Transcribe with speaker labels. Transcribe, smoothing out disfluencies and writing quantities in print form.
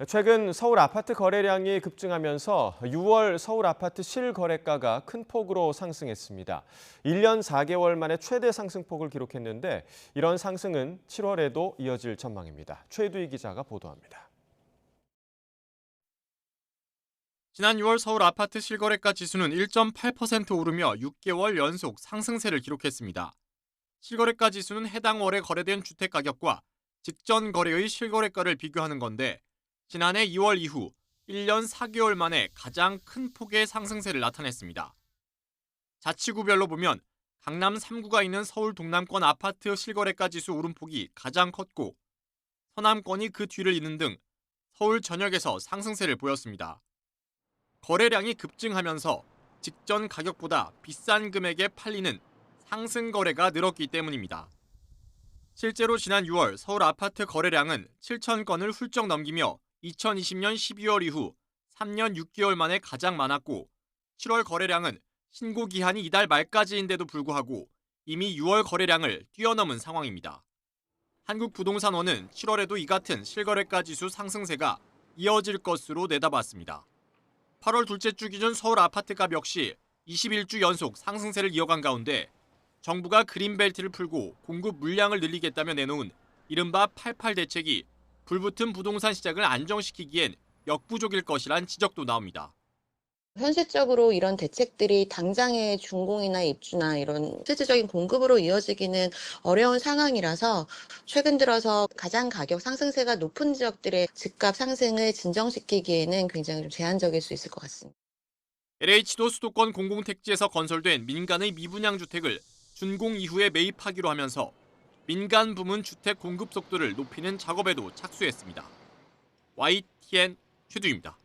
Speaker 1: 최근 서울 아파트 거래량이 급증하면서 6월 서울 아파트 실거래가가 큰 폭으로 상승했습니다. 1년 4개월 만에 최대 상승폭을 기록했는데 이런 상승은 7월에도 이어질 전망입니다. 최두희 기자가 보도합니다.
Speaker 2: 지난 6월 서울 아파트 실거래가 지수는 1.8% 오르며 6개월 연속 상승세를 기록했습니다. 실거래가 지수는 해당 월에 거래된 주택 가격과 직전 거래의 실거래가를 비교하는 건데 지난해 2월 이후 1년 4개월 만에 가장 큰 폭의 상승세를 나타냈습니다. 자치구별로 보면 강남 3구가 있는 서울 동남권 아파트 실거래가 지수 오름폭이 가장 컸고 서남권이 그 뒤를 잇는 등 서울 전역에서 상승세를 보였습니다. 거래량이 급증하면서 직전 가격보다 비싼 금액에 팔리는 상승 거래가 늘었기 때문입니다. 실제로 지난 6월 서울 아파트 거래량은 7천 건을 훌쩍 넘기며 2020년 12월 이후 3년 6개월 만에 가장 많았고 7월 거래량은 신고 기한이 이달 말까지인데도 불구하고 이미 6월 거래량을 뛰어넘은 상황입니다. 한국부동산원은 7월에도 이 같은 실거래가 지수 상승세가 이어질 것으로 내다봤습니다. 8월 둘째 주 기준 서울 아파트값 역시 21주 연속 상승세를 이어간 가운데 정부가 그린벨트를 풀고 공급 물량을 늘리겠다며 내놓은 이른바 88 대책이 불붙은 부동산 시장을 안정시키기엔 역부족일 것이란 지적도 나옵니다.
Speaker 3: 현실적으로 이런 대책들이 당장의 준공이나 입주나 이런 실질적인 공급으로 이어지기는 어려운 상황이라서 최근 들어서 가장 가격 상승세가 높은 지역들의 집값 상승을 진정시키기에는 굉장히 좀 제한적일 수 있을 것 같습니다.
Speaker 2: LH도 수도권 공공택지에서 건설된 민간의 미분양 주택을 준공 이후에 매입하기로 하면서 민간 부문 주택 공급 속도를 높이는 작업에도 착수했습니다. YTN 최두입니다.